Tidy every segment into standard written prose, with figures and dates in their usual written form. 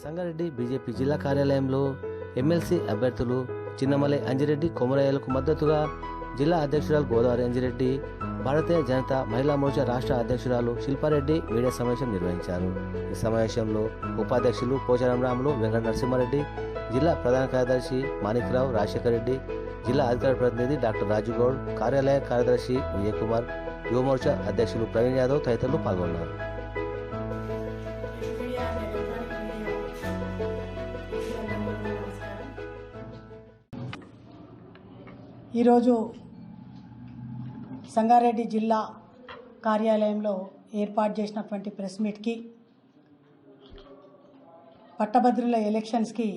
Sangareddy BJP జిల్లా కార్యాలయంలో MLC అభ్యర్థులు చిన్నమలై అంజిరెడ్డి కొమరయ్యలకు మద్దతుగా జిల్లా అధ్యక్షురాలు గోదావరి అంజిరెడ్డి, భారతీయ జనతా మహిళా మోర్చా రాష్ట్ర అధ్యక్షురాలు శిల్పారెడ్డి మీడియా సమావేశం నిర్వహించారు. ఈ సమావేశంలో ఉపాధ్యక్షులు పోచారం రాములు, వెంకట నరసింహారెడ్డి, జిల్లా ప్రధాన కార్యదర్శి మాణిక్రావు, రాజశేఖర్ రెడ్డి, జిల్లా అధికార ప్రతినిధి డాక్టర్ రాజుగౌడ్, కార్యాలయ కార్యదర్శి విజయకుమార్, యువ మోర్చా అధ్యక్షులు ప్రవీణ్ యాదవ్ తదితరులు పాల్గొన్నారు. ఈరోజు సంగారెడ్డి జిల్లా కార్యాలయంలో ఏర్పాటు చేసినటువంటి ప్రెస్ మీట్కి పట్టభద్రుల ఎలక్షన్స్కి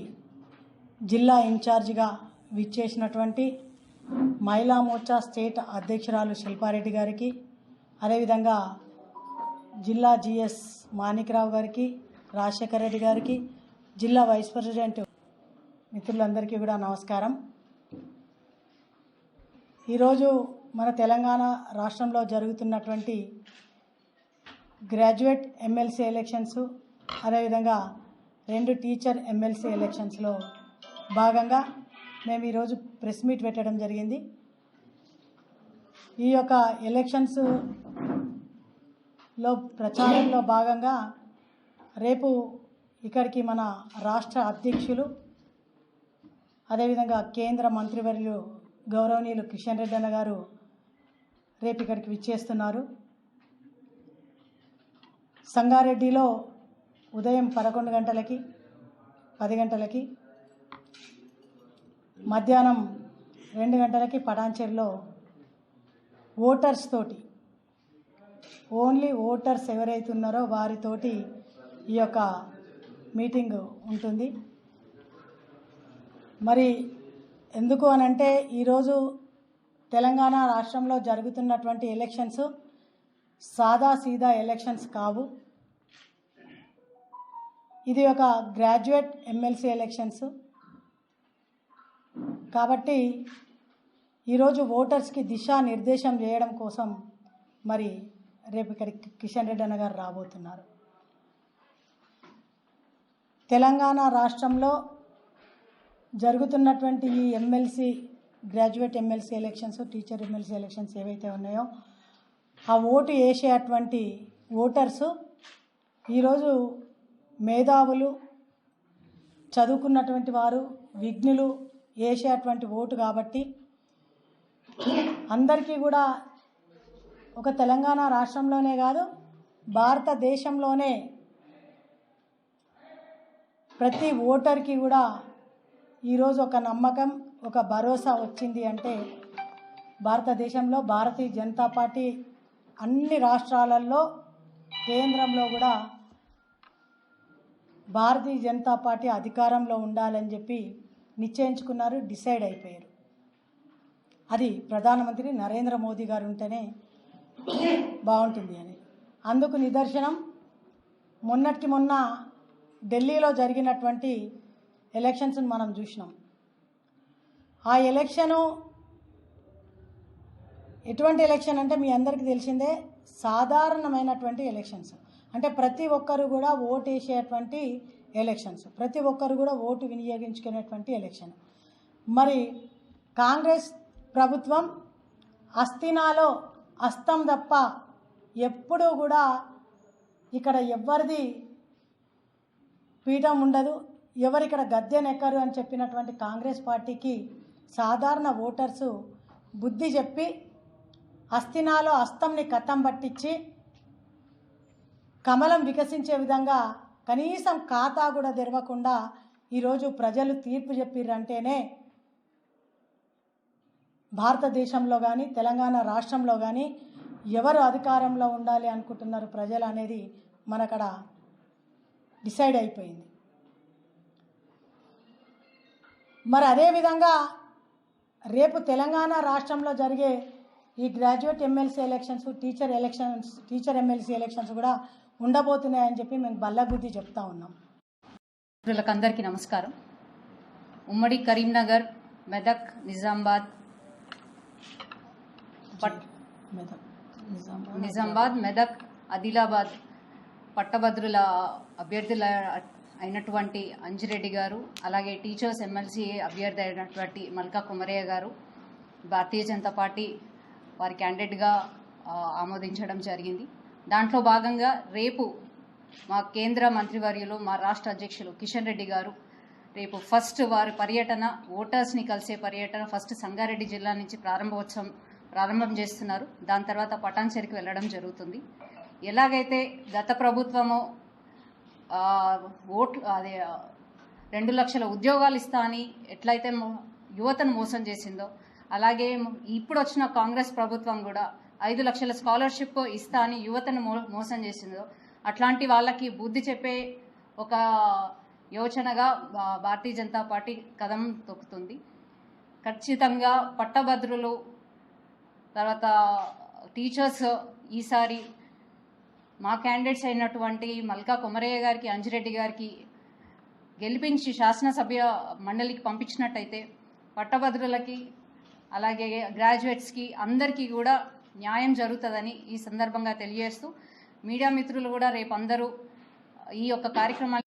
జిల్లా ఇన్ఛార్జిగా విచ్చేసినటువంటి మహిళా మోర్చా స్టేట్ అధ్యక్షురాలు శిల్పారెడ్డి గారికి, అదేవిధంగా జిల్లా జిఎస్ మాణిక్రావు గారికి, రాజశేఖర్ రెడ్డి గారికి, జిల్లా వైస్ ప్రెసిడెంట్ మిత్రులందరికీ కూడా నమస్కారం. ఈరోజు మన తెలంగాణ రాష్ట్రంలో జరుగుతున్నటువంటి గ్రాడ్యుయేట్ ఎమ్మెల్సీ ఎలక్షన్స్, అదేవిధంగా 2 టీచర్ ఎమ్మెల్సీ ఎలక్షన్స్లో భాగంగా మేము ఈరోజు ప్రెస్ మీట్ పెట్టడం జరిగింది. ఈ యొక్క ఎలక్షన్స్లో ప్రచారంలో భాగంగా రేపు ఇక్కడికి మన రాష్ట్ర అధ్యక్షులు, అదేవిధంగా కేంద్ర మంత్రివర్యులు గౌరవనీయులు కిషన్ రెడ్డి అన్న గారు రేపు ఇక్కడికి విచ్చేస్తున్నారు. సంగారెడ్డిలో ఉదయం 11 గంటలకి, 10 గంటలకి, మధ్యాహ్నం 2 గంటలకి పటాన్చెరులో ఓటర్స్ తోటి, ఓన్లీ ఓటర్స్ ఎవరైతే ఉన్నారో వారితోటి ఈ యొక్క మీటింగ్ ఉంటుంది. మరి ఎందుకు అనంటే ఈరోజు తెలంగాణ రాష్ట్రంలో జరుగుతున్నటువంటి ఎలక్షన్స్ సాదా సీదా ఎలక్షన్స్ కావు. ఇది ఒక గ్రాడ్యుయేట్ ఎమ్మెల్సీ ఎలక్షన్స్ కాబట్టి ఈరోజు ఓటర్స్కి దిశానిర్దేశం చేయడం కోసం మరి రేపు ఇక్కడికి కిషన్ రెడ్డి అన్న గారు రాబోతున్నారు. తెలంగాణ రాష్ట్రంలో జరుగుతున్నటువంటి ఈ MLC, graduate MLC elections, teacher MLC elections ఏవైతే ఉన్నాయో ఆ ఓటు వేసేటువంటి ఓటర్సు ఈరోజు మేధావులు, చదువుకున్నటువంటి వారు, విఘ్నులు వేసేటువంటి ఓటు కాబట్టి అందరికీ కూడా ఒక తెలంగాణ రాష్ట్రంలోనే కాదు భారతదేశంలోనే ప్రతి ఓటర్కి కూడా ఈరోజు ఒక నమ్మకం, ఒక భరోసా వచ్చింది అంటే భారతదేశంలో భారతీయ జనతా పార్టీ అన్ని రాష్ట్రాలలో, కేంద్రంలో కూడా భారతీయ జనతా పార్టీ అధికారంలో ఉండాలని చెప్పి నిశ్చయించుకున్నారు, డిసైడ్ అయిపోయారు. అది ప్రధానమంత్రి నరేంద్ర మోదీ గారు ఉంటేనే బాగుంటుంది అని. అందుకు నిదర్శనం మొన్నటికి మొన్న ఢిల్లీలో జరిగినటువంటి ఎలక్షన్స్ మనం చూసినాం. ఆ ఎలక్షను ఎటువంటి ఎలక్షన్ అంటే మీ అందరికీ తెలిసిందే, సాధారణమైనటువంటి ఎలక్షన్స్. అంటే ప్రతి ఒక్కరు కూడా ఓటు వేసేటువంటి ఎలక్షన్స్, ప్రతి ఒక్కరు కూడా ఓటు వినియోగించుకునేటువంటి ఎలక్షన్. మరి కాంగ్రెస్ ప్రభుత్వం అస్థినాలో అస్తం తప్ప ఎప్పుడూ కూడా ఇక్కడ ఎవరిది పీఠం ఉండదు, ఎవరిక్కడ గద్దెనెక్కరు అని చెప్పినటువంటి కాంగ్రెస్ పార్టీకి సాధారణ ఓటర్సు బుద్ధి చెప్పి అస్థినాలో అస్తంని కథం పట్టించి కమలం వికసించే విధంగా కనీసం ఖాతా కూడా తెరవకుండా ఈరోజు ప్రజలు తీర్పు చెప్పిర్రంటేనే భారతదేశంలో కానీ తెలంగాణ రాష్ట్రంలో కానీ ఎవరు అధికారంలో ఉండాలి అనుకుంటున్నారు ప్రజలు అనేది మనకడ డిసైడ్ అయిపోయింది. మరి అదేవిధంగా రేపు తెలంగాణ రాష్ట్రంలో జరిగే ఈ graduate MLC elections, teacher MLC elections కూడా ఉండబోతున్నాయని చెప్పి మేము బల్లగుద్ది చెప్తా ఉన్నాం. అందరికీ నమస్కారం. ఉమ్మడి కరీంనగర్, మెదక్, నిజామాబాద్, మెదక్, ఆదిలాబాద్ పట్టభద్రుల అభ్యర్థుల అయినటువంటి అంజిరెడ్డి గారు, అలాగే టీచర్స్ ఎమ్మెల్సీ అభ్యర్థి అయినటువంటి మల్కా కుమరయ్య గారు భారతీయ జనతా పార్టీ వారి క్యాండిడేట్గా ఆమోదించడం జరిగింది. దాంట్లో భాగంగా రేపు మా కేంద్ర మంత్రివర్యులు, మా రాష్ట్ర అధ్యక్షులు కిషన్ రెడ్డి గారు రేపు ఫస్ట్ వారి పర్యటన, ఓటర్స్ని కలిసే పర్యటన ఫస్ట్ సంగారెడ్డి జిల్లా నుంచి ప్రారంభం చేస్తున్నారు. దాని తర్వాత పటాన్చెరుకు వెళ్ళడం జరుగుతుంది. ఎలాగైతే గత ప్రభుత్వము 2 లక్షల ఉద్యోగాలు ఇస్తా అని ఎట్లయితే యువతను మోసం చేసిందో, అలాగే ఇప్పుడు వచ్చిన కాంగ్రెస్ ప్రభుత్వం కూడా 5 లక్షల స్కాలర్షిప్ ఇస్తా అని యువతను మోసం చేసిందో, అట్లాంటి వాళ్ళకి బుద్ధి చెప్పే ఒక యోచనగా భారతీయ జనతా పార్టీ కదం తొక్కుతుంది. ఖచ్చితంగా పట్టభద్రులు, తర్వాత టీచర్స్ ఈసారి మా క్యాండిడేట్స్ అయినటువంటి మల్కా కుమరయ్య గారికి, అంజిరెడ్డి గారికి గెలిపించి శాసనసభ్య మండలికి పంపించినట్టయితే పట్టభద్రులకి, అలాగే గ్రాడ్యుయేట్స్కి అందరికీ కూడా న్యాయం జరుగుతుందని ఈ సందర్భంగా తెలియజేస్తూ, మీడియా మిత్రులు కూడా రేపు అందరూ ఈ యొక్క కార్యక్రమాన్ని